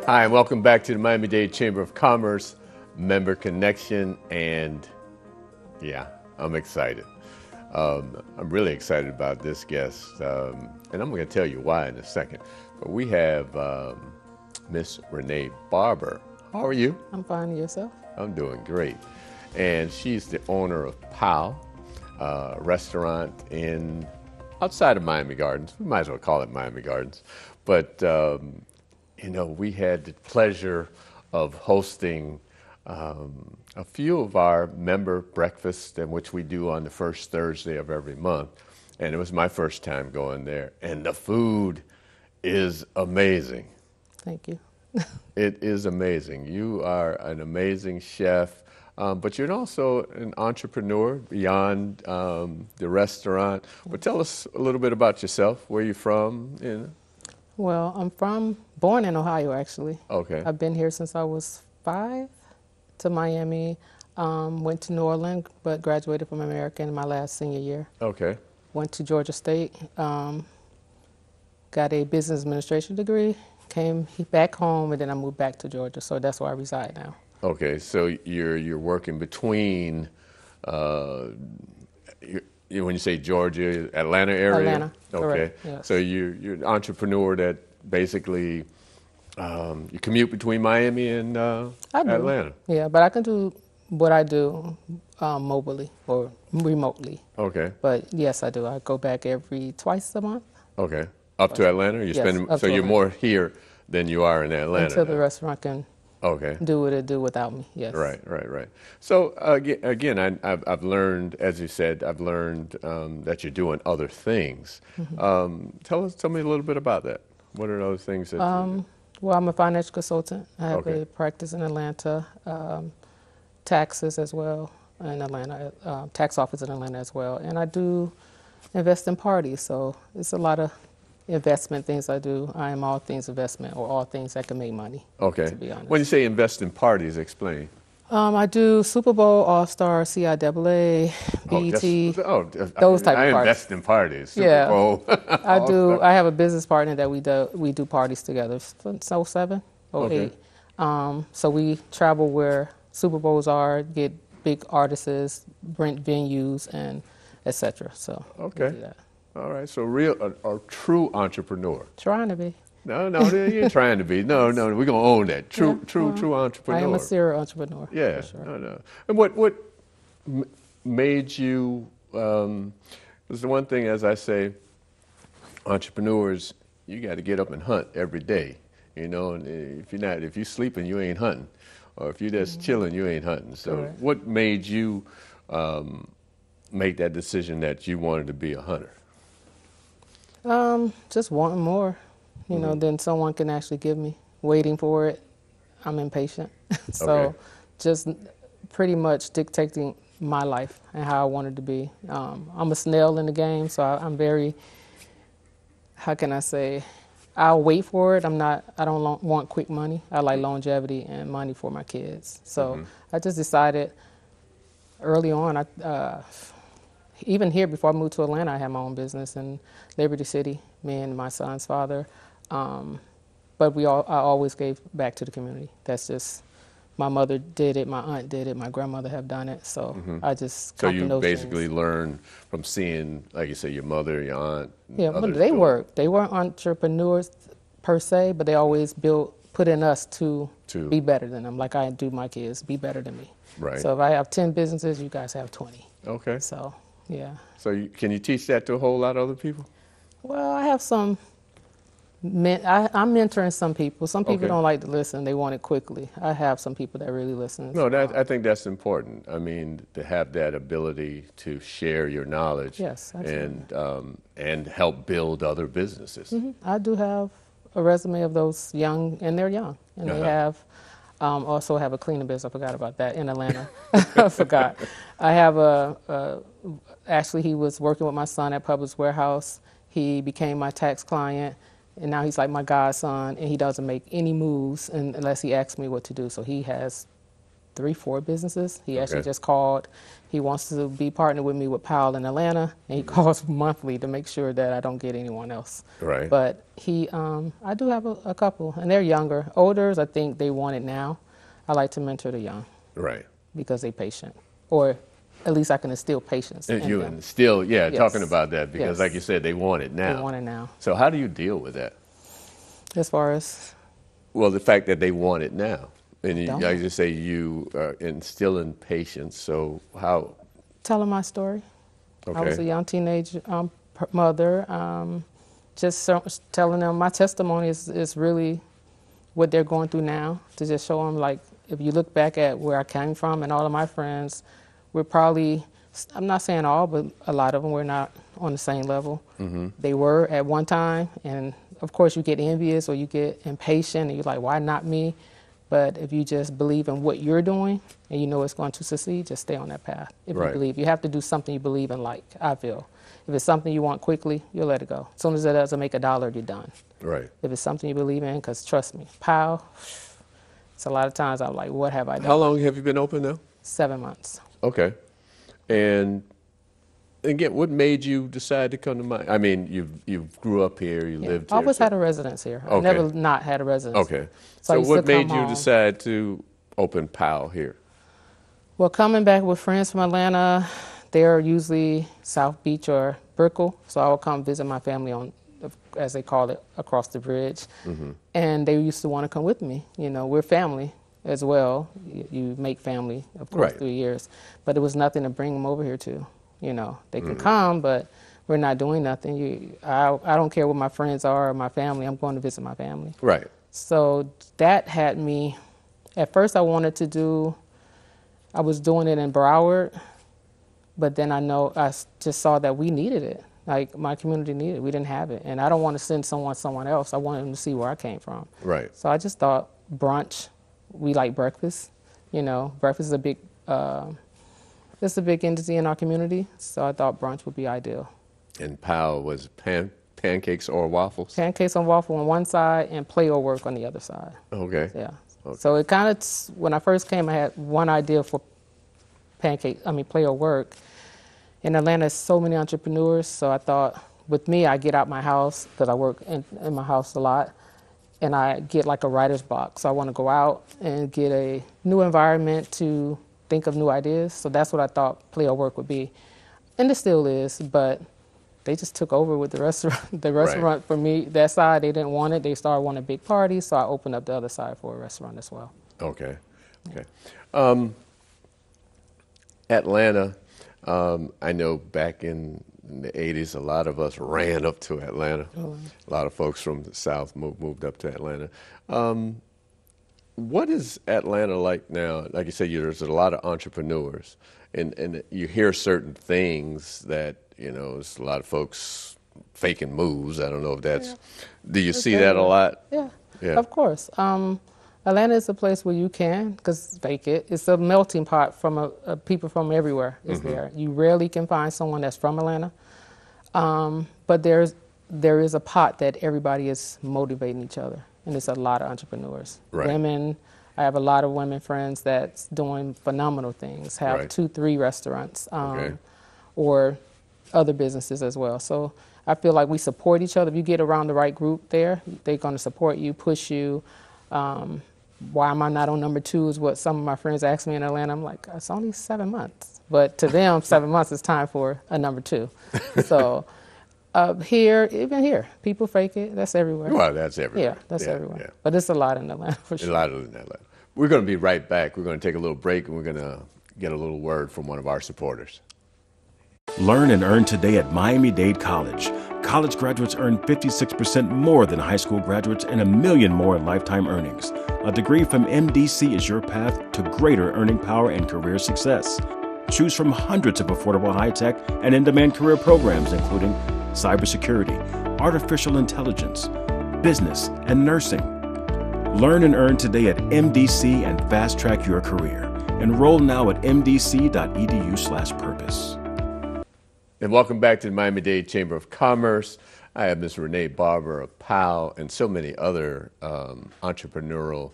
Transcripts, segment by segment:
Hi, and welcome back to the Miami-Dade Chamber of Commerce Member Connection, and yeah, I'm excited. I'm really excited about this guest, and I'm going to tell you why in a second. But we have Miss Renae Barber. How are you? I'm fine, and yourself? I'm doing great. And she's the owner of POW Restaurant outside of Miami Gardens. We might as well call it Miami Gardens. But you know, we had the pleasure of hosting a few of our member breakfasts, in which we do on the first Thursday of every month. And it was my first time going there. And the food is amazing. Thank you. It is amazing. You are an amazing chef, but you're also an entrepreneur beyond the restaurant. But tell us a little bit about yourself, where you're from. You know? Well, I'm born in Ohio, actually. Okay. I've been here since I was 5 to Miami. Went to New Orleans, but graduated from American in my last senior year. Okay. Went to Georgia State, got a business administration degree, came back home, and then I moved back to Georgia. So that's where I reside now. Okay, so you're working between, when you say Georgia, Atlanta area? Atlanta, okay. Correct, yes. So you're an entrepreneur that basically, you commute between Miami and Atlanta? Yeah, but I can do what I do mobilely or remotely. Okay. But yes, I do. I go back twice a month. Okay. Up to Atlanta? Yes, So you're more here than you are in Atlanta? Until the restaurant can do what it do without me, yes. Right. So again, I've learned, as you said, I've learned that you're doing other things. Mm-hmm. Tell me a little bit about that. What are those things that you do? Well, I'm a financial consultant. I have a practice in Atlanta, taxes as well in Atlanta, tax office in Atlanta as well. And I do invest in parties, so it's a lot of investment things I do. I am all things investment, or all things that can make money. Okay. To be honest. When you say invest in parties, explain. I do Super Bowl, All-Star, CIAA, BET, those type of parties. I invest in parties. Super Bowl. I do. I have a business partner that we do parties together. So 07, 08. So we travel where Super Bowls are, get big artists, rent venues, and etc. So we do that. All right, so a true entrepreneur. Trying to be. No, you ain't trying to be. No, we're gonna own that. True entrepreneur. I am a serial entrepreneur. Yeah, for sure. No. And what made you? Was the one thing, as I say, entrepreneurs, you got to get up and hunt every day. You know, and if you're sleeping, you ain't hunting, or if you're just chilling, you ain't hunting. So, Correct. What made you make that decision that you wanted to be a hunter? Just wanting more, you know, than someone can actually give me. Waiting for it, I'm impatient. So just pretty much dictating my life and how I want it to be. I'm a snail in the game, so I'm very, how can I say, I'll wait for it. I don't want quick money. I like longevity and money for my kids. So I just decided early on, even here, before I moved to Atlanta, I had my own business in Liberty City, me and my son's father. But I always gave back to the community. That's just, my mother did it, my aunt did it, my grandmother have done it. So I just So you basically learned from seeing, like you say, your mother, your aunt. Yeah, but they worked. They weren't entrepreneurs per se, but they always put in us to be better than them. Like I do my kids, be better than me. Right. So if I have 10 businesses, you guys have 20. Okay. So, yeah. So can you teach that to a whole lot of other people? Well, I have some. I'm mentoring some people. Some people don't like to listen. They want it quickly. I have some people that really listen. No, I think that's important. I mean, to have that ability to share your knowledge. Yes, and help build other businesses. I do have a resume of those young, and they're young. And they have, also have a cleaning business. I forgot about that in Atlanta. I forgot. I have actually he was working with my son at Publix Warehouse. He became my tax client. And now he's like my godson, and he doesn't make any moves unless he asks me what to do. So he has 4 businesses. He actually Okay. just called. He wants to be partnered with me with POW in Atlanta, and he calls monthly to make sure that I don't get anyone else. Right. But I do have a couple, and they're younger. Olders, I think they want it now. I like to mentor the young Right. because they're patient, or at least I can instill patience And in you them. and still, yeah, Yes. talking about that because, Yes. like you said, they want it now. They want it now. So how do you deal with that? As far as Well, the fact that they want it now, and Don't. like you say, you are instilling patience. So how? telling my story. I was a Okay. young teenage mother. Telling them my testimony is really what they're going through now. To just show them, like, if you look back at where I came from and all of my friends, we're probably, I'm not saying all, but a lot of them were not on the same level. They were at one time, and of course you get envious or you get impatient and you're like, why not me? But if you just believe in what you're doing and you know it's going to succeed, just stay on that path. If Right. you believe, you have to do something you believe in, like I feel. If it's something you want quickly, you'll let it go. As soon as it doesn't make $1, you're done. Right. If it's something you believe in, because trust me, POW, it's a lot of times I'm like, what have I done? How long have you been open now? 7 months. Okay. And again, what made you decide to come to Miami? I mean, you grew up here, you Yeah. lived I here. always so- had a residence here. I Okay. never not had a residence. Okay. So I So used to what made come you home. decide to open POW here? Well, coming back with friends from Atlanta, they're usually South Beach or Brickell, so I would come visit my family on, as they call it, across the bridge. And they used to want to come with me. You know, we're family as well. You make family, of course, Right. through years. But it was nothing to bring them over here to. You know, they can come, but we're not doing nothing. I don't care what my friends are or my family. I'm going to visit my family. Right. So that had me, at first I was doing it in Broward, but then just saw that we needed it. Like my community needed it. We didn't have it. And I don't want to send someone else. I wanted them to see where I came from. Right. So I just thought brunch, we like breakfast. You know, breakfast is it's a big entity in our community. So I thought brunch would be ideal. And POW was pancakes or waffles? Pancakes and waffle on one side and Play-O work on the other side. Okay. Yeah. Okay. So it kind of, when I first came, I had one idea for Play-O work. In Atlanta, there's so many entrepreneurs, so I thought, with me, I get out my house, because I work in my house a lot, and I get like a writer's block. So I want to go out and get a new environment to think of new ideas. So that's what I thought Play-O work would be. And it still is, but they just took over with the restaurant. The restaurant for me, that side, they didn't want it. They started wanting big parties, so I opened up the other side for a restaurant as well. Okay. Okay. Atlanta, I know back in the 80s, a lot of us ran up to Atlanta. A lot of folks from the South moved up to Atlanta. What is Atlanta like now? Like you said, there's a lot of entrepreneurs, and you hear certain things that, there's a lot of folks faking moves. I don't know if that's, do you see that a lot? Yeah, Yeah. of course. Atlanta is a place where you can, because fake it. It's a melting pot from people from everywhere is there. You rarely can find someone that's from Atlanta. But there is a pot that everybody is motivating each other. And it's a lot of entrepreneurs. Right. Women, I have a lot of women friends that's doing phenomenal things, have Right. 2-3 restaurants, Okay. or other businesses as well. So I feel like we support each other. If you get around the right group there, they're going to support you, push you. Why am I not on number 2 is what some of my friends ask me in Atlanta. I'm like, it's only 7 months. But to them, 7 months is time for a number 2. So even here, people fake it. That's everywhere. Well, that's everywhere. Yeah, that's everywhere. Yeah. But it's a lot in Atlanta for A sure. lot of that. We're going to be right back. We're going to take a little break, and we're going to get a little word from one of our supporters. Learn and earn today at Miami-Dade College. College graduates earn 56% more than high school graduates and $1 million more in lifetime earnings. A degree from MDC is your path to greater earning power and career success. Choose from hundreds of affordable high-tech and in-demand career programs, including cybersecurity, artificial intelligence, business, and nursing. Learn and earn today at MDC and fast-track your career. Enroll now at mdc.edu/purpose. And welcome back to the Miami-Dade Chamber of Commerce. I have Ms. Renae Barber of POW and so many other entrepreneurial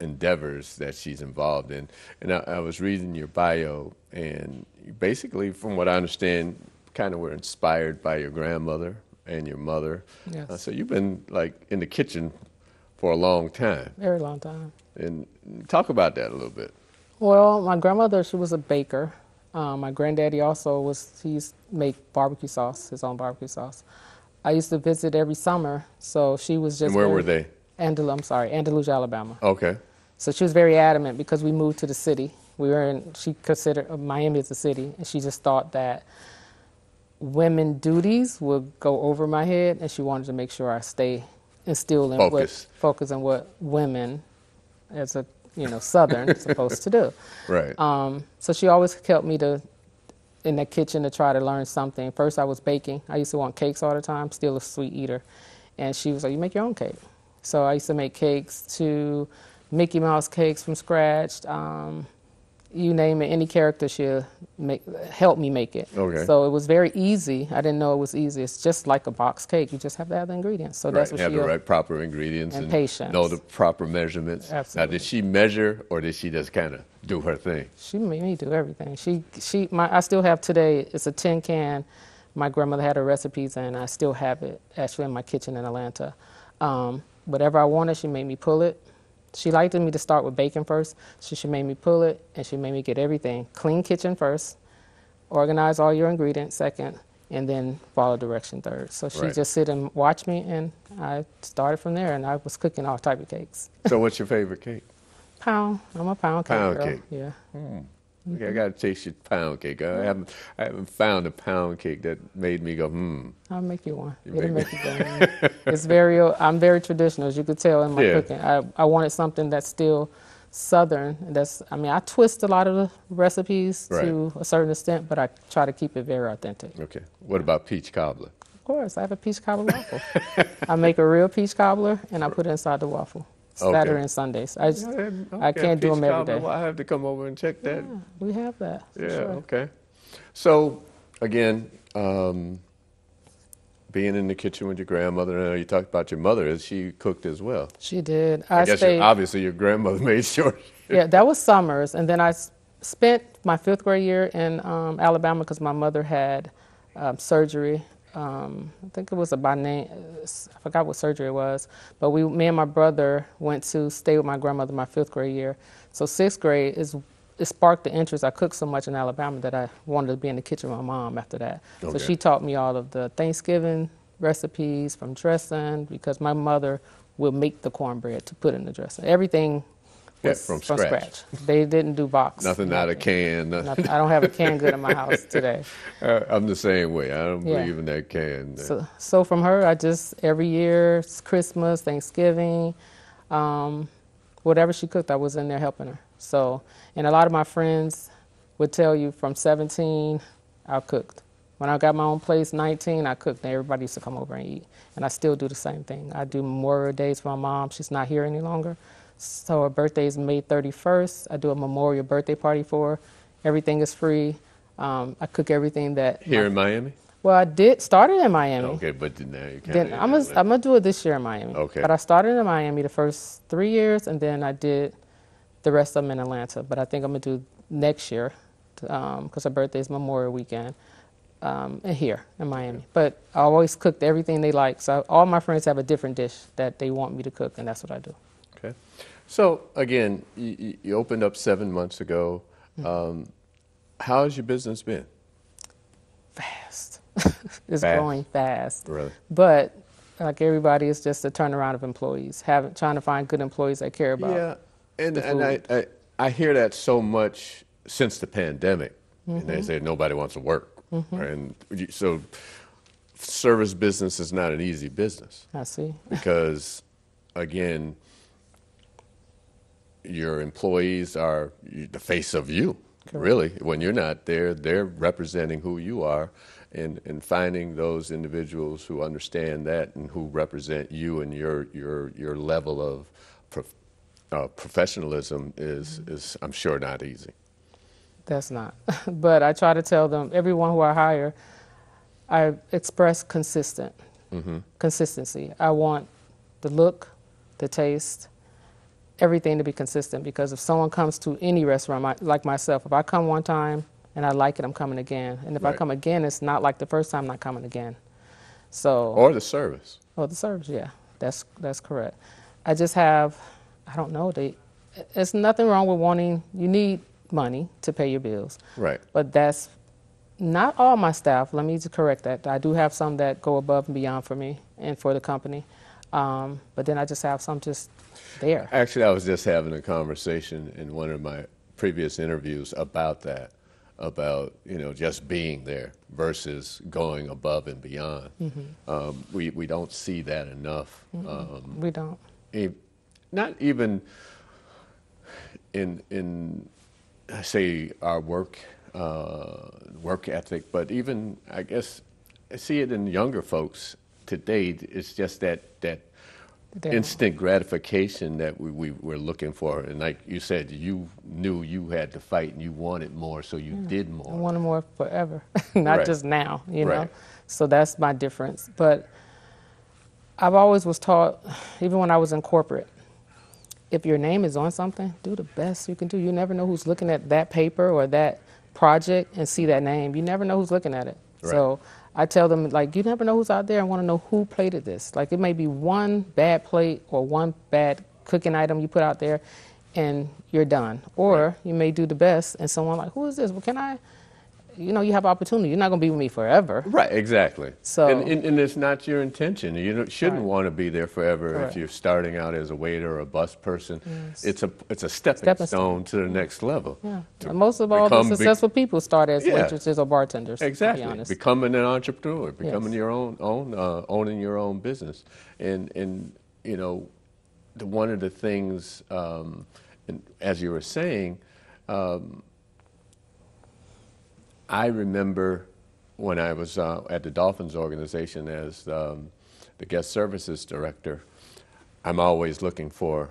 endeavors that she's involved in. And I was reading your bio, and basically, from what I understand, kind of were inspired by your grandmother and your mother. Yes. So you've been like in the kitchen for a long time. Very long time. And talk about that a little bit. Well, my grandmother, she was a baker. My granddaddy also he used to make barbecue sauce, his own barbecue sauce. I used to visit every summer, so she was just. And where were they? Andalusia, Alabama. Okay. So she was very adamant because we moved to the city. She considered Miami as a city, and she just thought that women duties would go over my head, and she wanted to make sure I stay instilled in focus on what women as a Southern supposed to do. Right. So she always kept me in the kitchen to try to learn something. First I was baking. I used to want cakes all the time, still a sweet eater. And she was like, you make your own cake. So I used to make cakes to Mickey Mouse cakes from scratch. You name it, any character she'll help me make it. Okay. So it was very easy. I didn't know it was easy. It's just like a box cake. You just have to have the ingredients. So that's what have the right proper ingredients and patience. Know the proper measurements. Absolutely. Now, did she measure or did she just kind of do her thing? She made me do everything. I still have today. It's a tin can. My grandmother had her recipes, and I still have it actually in my kitchen in Atlanta. Whatever I wanted, she made me pull it. She liked me to start with bacon first, so she made me pull it, and she made me get everything. Clean kitchen first, organize all your ingredients second, and then follow direction third. So she just sit and watch me, and I started from there, and I was cooking all type of cakes. So what's your favorite cake? Pound. I'm a pound cake girl. Cake. Yeah. Okay, I gotta taste your pound cake. I haven't found a pound cake that made me go, I'll make you one. It'll make you go. I'm very traditional, as you could tell in my cooking. I wanted something that's still Southern. I twist a lot of the recipes to a certain extent, but I try to keep it very authentic. Okay. What about peach cobbler? Of course, I have a peach cobbler waffle. I make a real peach cobbler, and I put it inside the waffle. Saturday and Sundays. I can't do them every day. Well, I have to come over and check that. Yeah, we have that. Yeah, sure. Okay. So, again, being in the kitchen with your grandmother, I know you talked about your mother. She cooked as well? She did. I guess obviously your grandmother made sure. Yeah, that was summers. And then I spent my 5th grade year in Alabama because my mother had surgery. I think it was I forgot what surgery it was, but me and my brother went to stay with my grandmother my 5th grade year. So 6th grade it sparked the interest. I cooked so much in Alabama that I wanted to be in the kitchen with my mom after that. Okay. So she taught me all of the Thanksgiving recipes from dressing, because my mother will make the cornbread to put in the dressing. Everything was from scratch. They didn't do box. Nothing out of can. Nothing. I don't have a canned good in my house today. I'm the same way. I don't believe in that can. So from her, I just, every year, Christmas, Thanksgiving, whatever she cooked, I was in there helping her. So, and a lot of my friends would tell you from 17, I cooked. When I got my own place, 19, I cooked, and everybody used to come over and eat. And I still do the same thing. I do Memorial Days for my mom. She's not here any longer. So her birthday is May 31st. I do a memorial birthday party for her. Everything is free. I cook everything that... Here in Miami? Well, I started in Miami. Okay, but now you can't... I'm going to do it this year in Miami. Okay. But I started in Miami the first 3 years, and then I did the rest of them in Atlanta. But I think I'm going to do next year, because her birthday is Memorial Weekend, here in Miami. But I always cooked everything they like. So all my friends have a different dish that they want me to cook, and that's what I do. Okay. So, again, you opened up 7 months ago. How has your business been? Fast. It's growing fast. Really? But, like everybody, it's just a turnaround of employees, trying to find good employees that care about and I hear that so much since the pandemic. And they say nobody wants to work. And so service business is not an easy business. I see. Because, again, your employees are the face of you. Correct. Really. When you're not there, they're representing who you are, and finding those individuals who understand that and who represent you and your level of professionalism is, I'm sure, not easy. That's not. But I try to tell them, everyone who I hire, I express consistency. I want the look, the taste, everything to be consistent, because if someone comes to any restaurant, like myself, if I come one time and I like it, I'm coming again. And if I come again, it's not like the first time, I'm not coming again. So. Or the service. Or the service, yeah, that's correct. I just have, I don't know, there's nothing wrong with wanting, you need money to pay your bills. Right. But that's not all my staff. Let me just correct that. I do have some that go above and beyond for me and for the company. But then I just have some just there. Actually, I was just having a conversation in one of my previous interviews about that, about, you know, just being there versus going above and beyond. We don't see that enough. We don't. Not even in say our work ethic, but even, I guess, I see it in younger folks today. It's just that instant gratification that we're looking for. And like you said, you knew you had to fight and you wanted more, so you did more. I wanted more forever, not just now, you know. So that's my difference. But I've always was taught, even when I was in corporate, if your name is on something, do the best you can do. You never know who's looking at that paper or that project and see that name. You never know who's looking at it. So I tell them, like, you never know who's out there and want to know who plated this. Like, it may be one bad plate or one bad cooking item you put out there and you're done. Or you may do the best and someone like, who is this? Well, can I? You know, you have opportunity. You're not going to be with me forever. Right, exactly. So, and it's not your intention. You shouldn't want to be there forever if you're starting out as a waiter or a bus person. It's a stepping stone to the next level. Yeah. Most of all the successful people start as waitresses or bartenders. Exactly. To be honest. Becoming an entrepreneur, becoming your owning your own business. And you know, one of the things, and as you were saying, I remember when I was at the Dolphins organization as the guest services director, I'm always looking for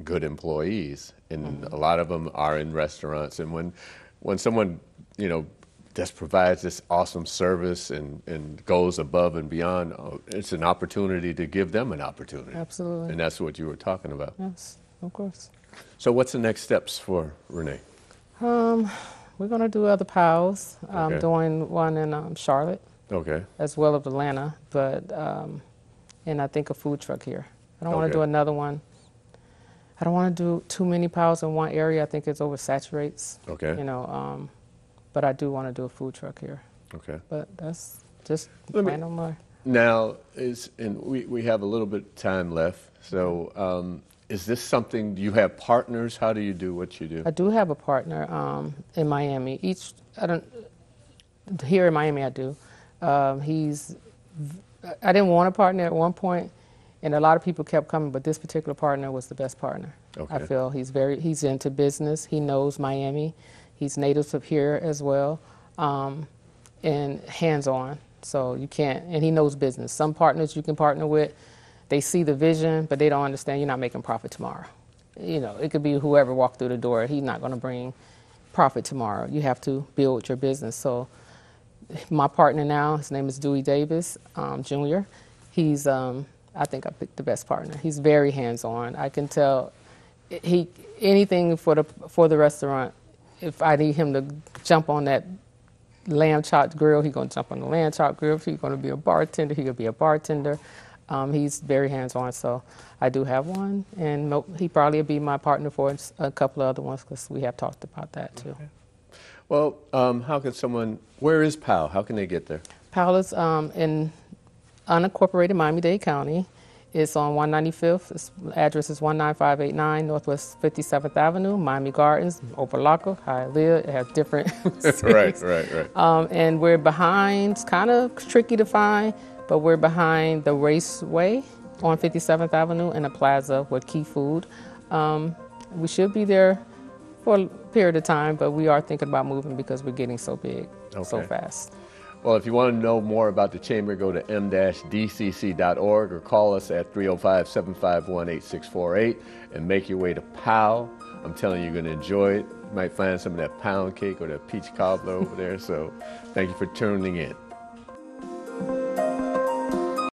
good employees, and a lot of them are in restaurants. And when someone, you know, just provides this awesome service and goes above and beyond, it's an opportunity to give them an opportunity. Absolutely. And that's what you were talking about. Yes, of course. So what's the next steps for Renae? We're going to do other POWs. I'm doing one in Charlotte, as well as Atlanta, but and I think a food truck here. I don't want to do another one. I don't want to do too many POWs in one area. I think it oversaturates. You know, but I do want to do a food truck here. But that's just plan on more. Now, we have a little bit of time left, so is this something, do you have partners? How do you do what you do? I do have a partner in Miami. Here in Miami I do. I didn't want a partner at one point, and a lot of people kept coming, but this particular partner was the best partner. I feel he's into business. He knows Miami. He's native of here as well, and hands-on. So you can't, and he knows business. Some partners you can partner with, they see the vision, but they don't understand you're not making profit tomorrow. You know, it could be whoever walked through the door. He's not going to bring profit tomorrow. You have to build your business. So my partner now, his name is Dewey Davis, Jr. He's, I think I picked the best partner. He's very hands-on. I can tell anything for the restaurant. If I need him to jump on that lamb chop grill, he's going to jump on the lamb chop grill. If he's going to be a bartender, he'll be a bartender. He's very hands-on, so I do have one, and he probably will be my partner for a couple of other ones because we have talked about that too. Well, how can where is POW? How can they get there? POW is in unincorporated Miami-Dade County. It's on 195th. Its address is 19589 Northwest 57th Avenue, Miami Gardens, Opa-locka, Hialeah. It has different cities. Right. And we're behind, it's kind of tricky to find, but we're behind the Raceway on 57th Avenue in a plaza with Key Food. We should be there for a period of time, but we are thinking about moving because we're getting so big so fast. Well, if you want to know more about the Chamber, go to m-dcc.org or call us at 305-751-8648 and make your way to POW. I'm telling you, you're going to enjoy it. You might find some of that pound cake or that peach cobbler over there. So thank you for tuning in.